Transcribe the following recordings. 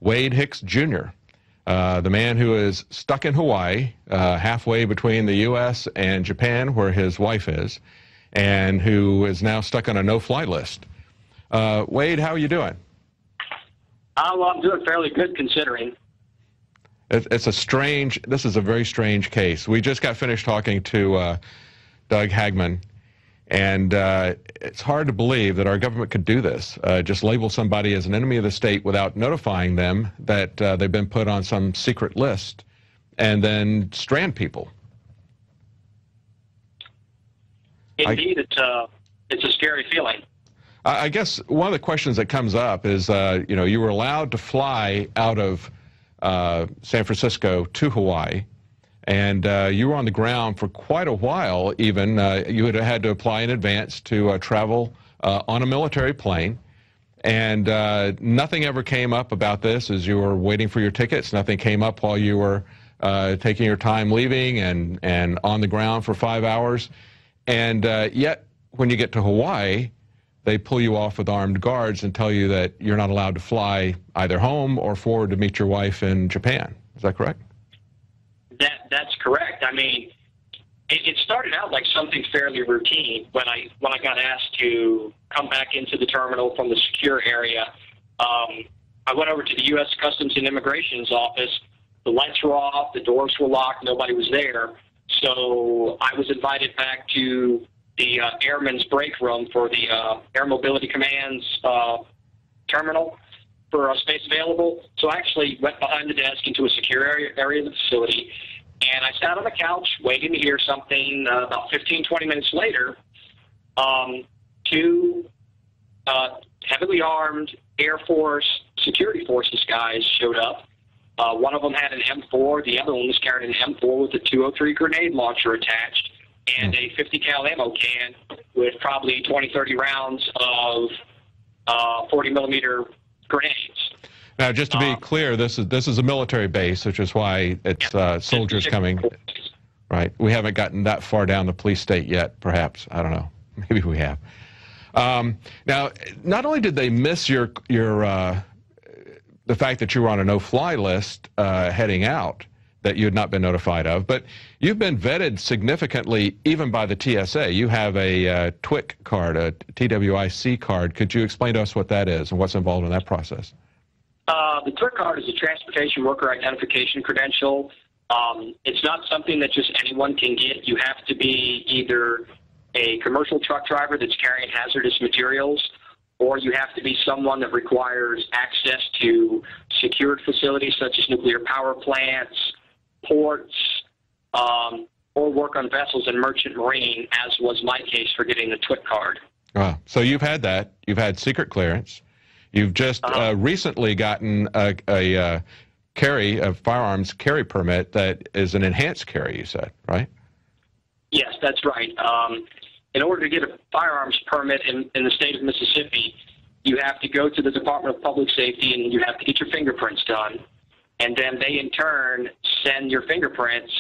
Wade Hicks Jr., the man who is stuck in Hawaii, halfway between the U.S. and Japan, where his wife is, and who is now stuck on a no-fly list. Wade, how are you doing? Well, I'm doing fairly good considering. This is a very strange case. We just got finished talking to Doug Hagman, and it's hard to believe that our government could do this, just label somebody as an enemy of the state without notifying them that they've been put on some secret list, and then strand people. Indeed, it's a scary feeling. I guess one of the questions that comes up is, you were allowed to fly out of San Francisco to Hawaii, and you were on the ground for quite a while even. You had to apply in advance to travel on a military plane, and nothing ever came up about this as you were waiting for your tickets. Nothing came up while you were taking your time leaving and on the ground for 5 hours. And yet, when you get to Hawaii, they pull you off with armed guards and tell you that you're not allowed to fly either home or forward to meet your wife in Japan. Is that correct? That's correct. I mean, it started out like something fairly routine when I got asked to come back into the terminal from the secure area. I went over to the U.S. Customs and Immigration's office. The lights were off, the doors were locked, nobody was there. So I was invited back to the Airman's break room for the Air Mobility Command's terminal for space available. So I actually went behind the desk into a secure area of the facility, and I sat on the couch waiting to hear something. About 15, 20 minutes later, two heavily armed Air Force security forces guys showed up. One of them had an M4. The other one was carrying an M4 with a 203 grenade launcher attached and a 50 cal ammo can with probably 20, 30 rounds of 40 millimeter grenades. Now, just to be clear, this is a military base, which is why it's soldiers coming. Right. We haven't gotten that far down the police state yet, perhaps. I don't know. Maybe we have. Now, not only did they miss the fact that you were on a no-fly list heading out that you had not been notified of, but you've been vetted significantly even by the TSA. You have a TWIC card, a TWIC card. Could you explain to us what that is and what's involved in that process? The TWIC card is a Transportation Worker Identification Credential. It's not something that just anyone can get. You have to be either a commercial truck driver that's carrying hazardous materials, or you have to be someone that requires access to secured facilities such as nuclear power plants, ports, or work on vessels in merchant marine, as was my case for getting the TWIC card. So you've had that. You've had secret clearance. You've just recently gotten a firearms carry permit that is an enhanced carry, you said, right? Yes, that's right. In order to get a firearms permit in the state of Mississippi, you have to go to the Department of Public Safety and you have to get your fingerprints done. And then they, in turn, send your fingerprints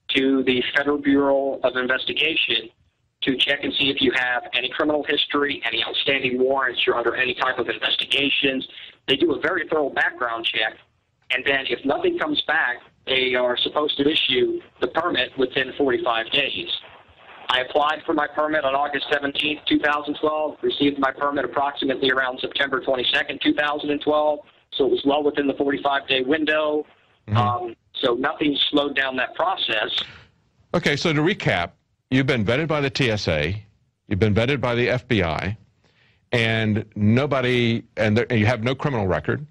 to the Federal Bureau of Investigation to check and see if you have any criminal history, any outstanding warrants, you're under any type of investigations. They do a very thorough background check. And then if nothing comes back, they are supposed to issue the permit within 45 days. I applied for my permit on August 17, 2012, received my permit approximately around September 22nd, 2012, so it was well within the 45-day window. So nothing slowed down that process. Okay, so to recap, you've been vetted by the TSA, you've been vetted by the FBI, and you have no criminal record,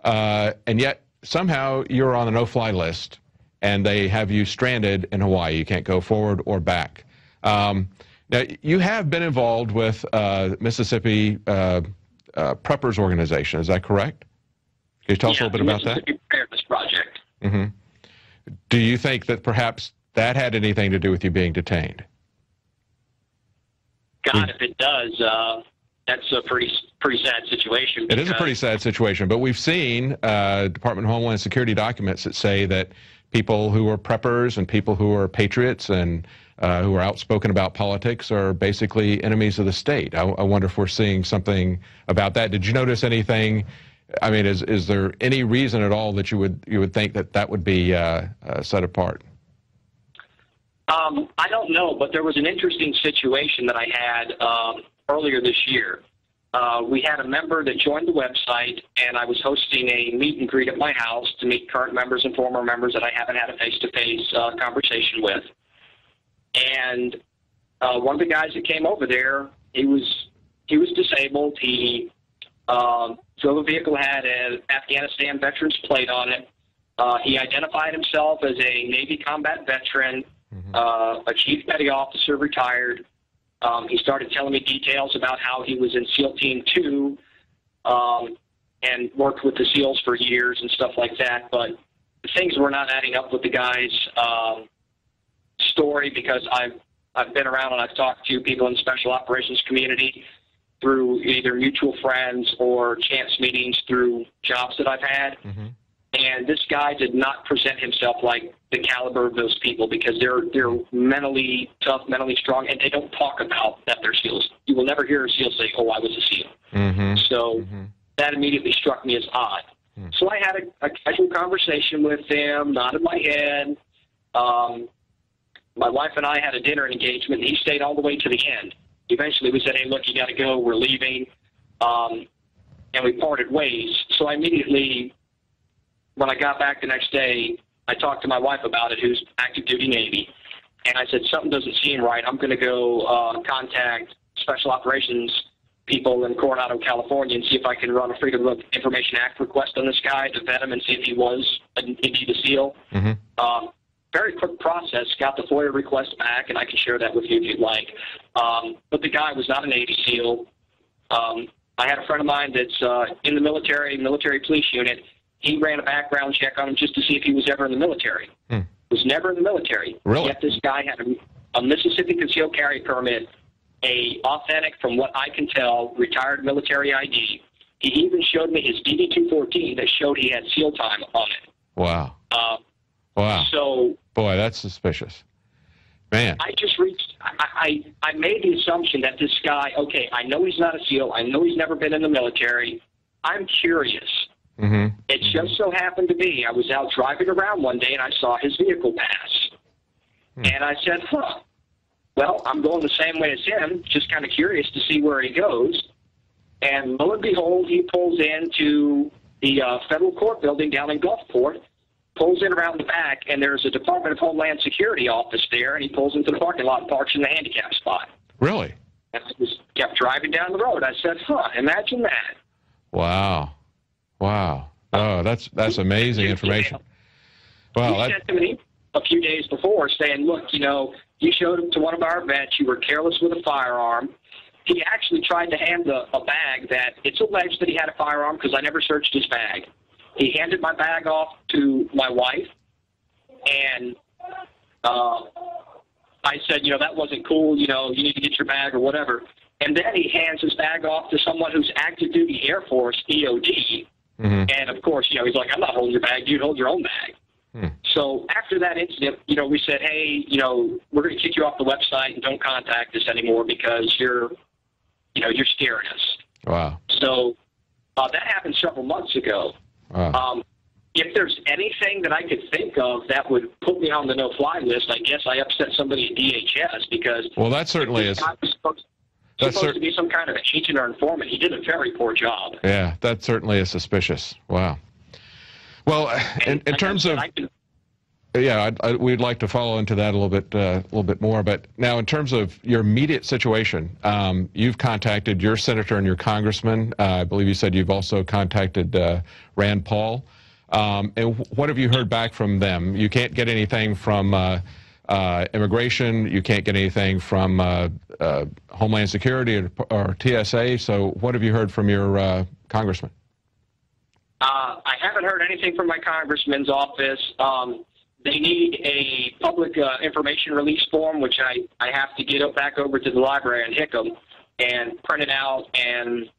and yet somehow you're on a no-fly list, and they have you stranded in Hawaii. You can't go forward or back. Now, you have been involved with Mississippi Preppers Organization. Is that correct? Can you tell us a little bit about that? Mississippi Preparedness Project. Do you think that perhaps that had anything to do with you being detained? God, if it does, that's a pretty sad situation. It is a pretty sad situation, but we've seen Department of Homeland Security documents that say that people who are preppers and people who are patriots and who are outspoken about politics are basically enemies of the state. I wonder if we're seeing something about that. Did you notice anything I mean, is there any reason at all that you would think that that would be set apart? I don't know, but there was an interesting situation that I had earlier this year. We had a member that joined the website, and I was hosting a meet and greet at my house to meet current members and former members that I haven't had a face-to-face conversation with. And one of the guys that came over there, he was disabled. He drove a vehicle that had an Afghanistan veteran's plate on it. He identified himself as a Navy combat veteran, a chief petty officer, retired. He started telling me details about how he was in SEAL Team 2 and worked with the SEALs for years and stuff like that. But things were not adding up with the guy's story, because I've been around and I've talked to people in the special operations community through either mutual friends or chance meetings through jobs that I've had. And this guy did not present himself like the caliber of those people, because they're mentally tough, mentally strong, and they don't talk about that they're SEALs. You will never hear a SEAL say, "Oh, I was a SEAL." So that immediately struck me as odd. So I had a casual conversation with him, nodded my head. My wife and I had a dinner engagement, and he stayed all the way to the end. Eventually we said, "Hey, look, you got to go. We're leaving." And we parted ways. So I immediately, when I got back the next day, I talked to my wife about it, who's active duty Navy, and I said, something doesn't seem right. I'm going to go contact Special Operations people in Coronado, California, and see if I can run a Freedom of Information Act request on this guy to vet him and see if he was indeed a SEAL. Very quick process, got the FOIA request back, and I can share that with you if you'd like. But the guy was not a Navy SEAL. I had a friend of mine that's in the military police unit. He ran a background check on him just to see if he was ever in the military. Was never in the military. Really? Yet this guy had a Mississippi concealed carry permit, a authentic, from what I can tell, retired military ID. He even showed me his DD-214 that showed he had SEAL time on it. Wow. Wow. So, boy, that's suspicious. Man. I just I made the assumption that this guy, okay, I know he's not a SEAL. I know he's never been in the military. I'm curious. It just so happened to be I was out driving around one day and I saw his vehicle pass. And I said, well, I'm going the same way as him, just kind of curious to see where he goes. And lo and behold, he pulls into the federal court building down in Gulfport, pulls in around the back, and there's a Department of Homeland Security office there, and he pulls into the parking lot and parks in the handicap spot. Really? And I just kept driving down the road. I said, imagine that. Wow. Wow. Oh, that's amazing information. Well, we sent him an email a few days before saying, look, you showed him to one of our vets. You were careless with a firearm. He actually tried to hand a bag that it's alleged that he had a firearm, because I never searched his bag. He handed my bag off to my wife, and I said, that wasn't cool. You need to get your bag or whatever. And then he hands his bag off to someone who's active duty Air Force, EOD. And, of course, he's like, I'm not holding your bag. You'd hold your own bag. So after that incident, we said, hey, we're going to kick you off the website and don't contact us anymore because you're scaring us. Wow. So that happened several months ago. Wow. If there's anything that I could think of that would put me on the no-fly list, I guess I upset somebody at DHS, because well, that certainly is. Supposed to be some kind of agent or informant. He did a very poor job. Yeah, that certainly is suspicious. Wow. Well, in terms of, we'd like to follow into that a little bit more. But now, in terms of your immediate situation, you've contacted your senator and your congressman. I believe you said you've also contacted Rand Paul. And what have you heard back from them? You can't get anything from immigration. You can't get anything from Homeland Security or TSA. So what have you heard from your congressman? I haven't heard anything from my congressman's office. They need a public information release form, which I have to get it back over to the library in Hickam and print it out and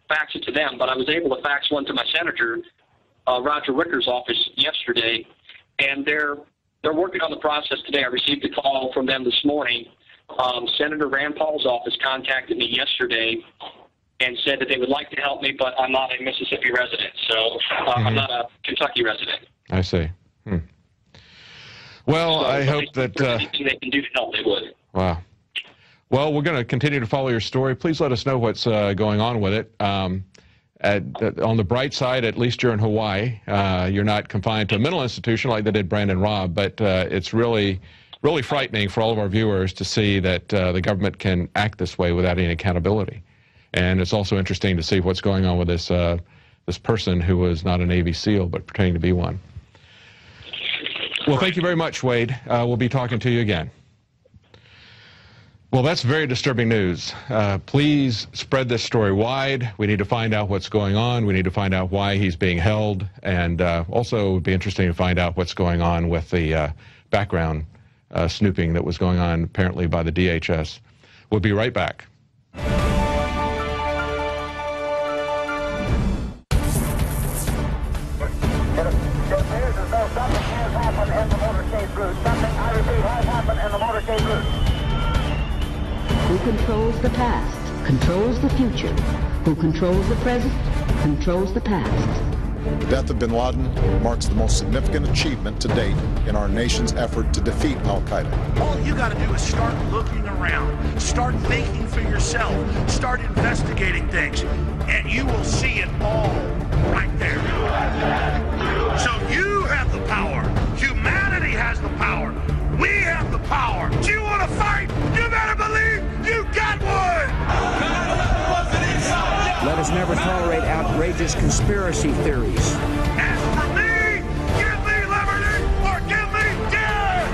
fax it to them. But I was able to fax one to my senator, Roger Wicker's office, yesterday, and they're working on the process today. I received a call from them this morning. Senator Rand Paul's office contacted me yesterday, and said that they would like to help me, but I'm not a Mississippi resident, so I'm not a Kentucky resident. I see. Well, So I hope that... anything they can do to help, they would. Wow. Well, we're going to continue to follow your story. Please let us know what's going on with it. On the bright side, at least you're in Hawaii. You're not confined to a mental institution like they did Brandon Robb, but it's really frightening for all of our viewers to see that the government can act this way without any accountability. And it's also interesting to see what's going on with this this person who was not a Navy SEAL but pretending to be one. Well, thank you very much, Wade. We'll be talking to you again. Well, that's very disturbing news. Please spread this story wide. We need to find out what's going on. We need to find out why he's being held. And also, it would be interesting to find out what's going on with the background snooping that was going on apparently by the DHS. We'll be right back. Who controls the past, controls the future. Who controls the present, controls the past. The death of bin Laden marks the most significant achievement to date in our nation's effort to defeat al-Qaeda. All you got to do is start looking around, start thinking for yourself, start investigating things, and you will see it all right there. So you have the power. Humanity has the power. We have the power. Do you want to fight? You better believe you got one! Let us never tolerate outrageous conspiracy theories. As for me, give me liberty or give me death!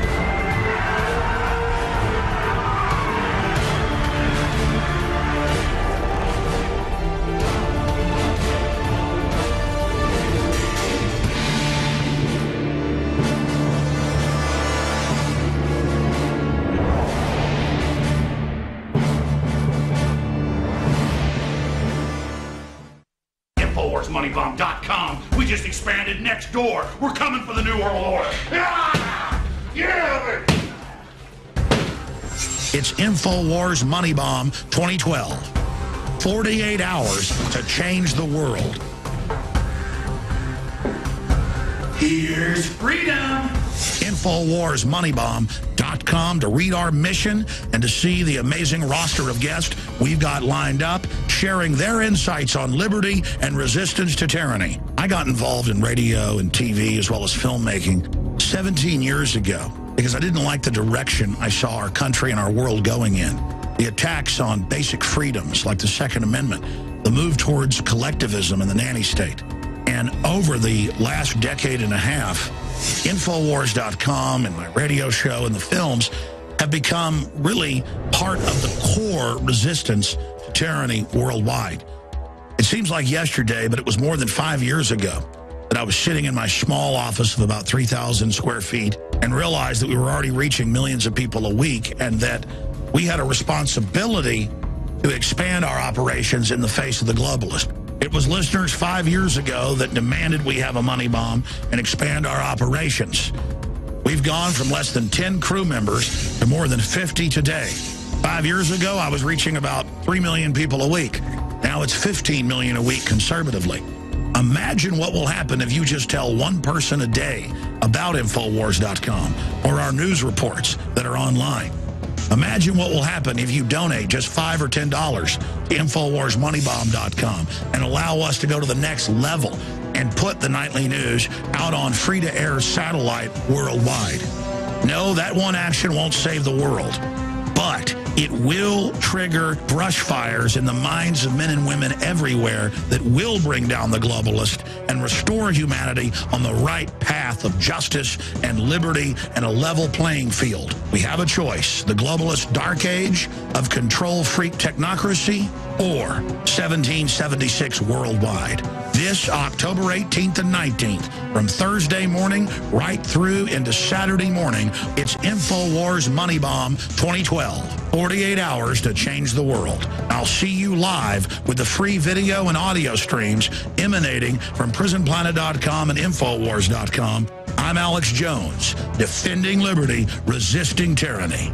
InfilTraitor.com. We just expanded next door. We're coming for the New World Order. Yeah! Yeah! It's InfoWars Money Bomb 2012. 48 hours to change the world. Here's freedom. InfoWarsMoneyBomb.com to read our mission and to see the amazing roster of guests we've got lined up, sharing their insights on liberty and resistance to tyranny. I got involved in radio and TV as well as filmmaking 17 years ago because I didn't like the direction I saw our country and our world going in. The attacks on basic freedoms like the Second Amendment, the move towards collectivism and the nanny state. And over the last decade and a half, Infowars.com and my radio show and the films have become really part of the core resistance to tyranny worldwide. It seems like yesterday, but it was more than 5 years ago that I was sitting in my small office of about 3,000 square feet and realized that we were already reaching millions of people a week and that we had a responsibility to expand our operations in the face of the globalist. It was listeners 5 years ago that demanded we have a money bomb and expand our operations. We've gone from less than 10 crew members to more than 50 today. 5 years ago, I was reaching about 3 million people a week. Now it's 15 million a week conservatively. Imagine what will happen if you just tell one person a day about Infowars.com or our news reports that are online. Imagine what will happen if you donate just $5 or $10 to InfoWarsMoneyBomb.com and allow us to go to the next level and put the nightly news out on free-to-air satellite worldwide. No, that one action won't save the world, but it will trigger brush fires in the minds of men and women everywhere that will bring down the globalist and restore humanity on the right path of justice and liberty and a level playing field. We have a choice: the globalist dark age of control freak technocracy or 1776 worldwide. This October 18th and 19th, from Thursday morning right through into Saturday morning, it's InfoWars Money Bomb 2012. 48 hours to change the world. I'll see you live with the free video and audio streams emanating from PrisonPlanet.com and Infowars.com. I'm Alex Jones, defending liberty, resisting tyranny.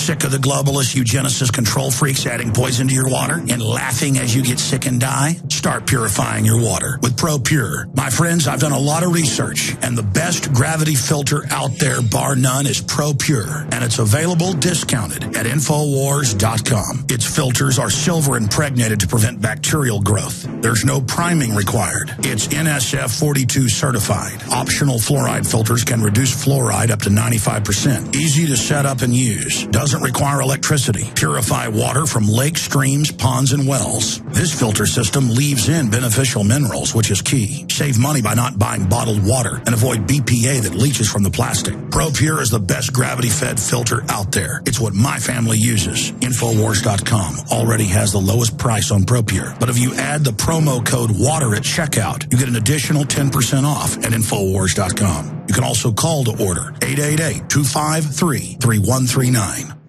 Sick of the globalist eugenicist control freaks adding poison to your water and laughing as you get sick and die? Start purifying your water with ProPure. My friends, I've done a lot of research, and the best gravity filter out there, bar none, is ProPure, and it's available discounted at InfilWars.com. Its filters are silver impregnated to prevent bacterial growth. There's no priming required. It's NSF 42 certified. Optional fluoride filters can reduce fluoride up to 95%. Easy to set up and use. Doesn't require electricity. Purify water from lakes, streams, ponds, and wells. This filter system leaves in beneficial minerals, which is key. Save money by not buying bottled water and avoid BPA that leaches from the plastic. ProPure is the best gravity-fed filter out there. It's what my family uses. InfoWars.com already has the lowest price on ProPure. But if you add the promo code WATER at checkout, you get an additional 10% off at InfoWars.com. You can also call to order 888-253-3139.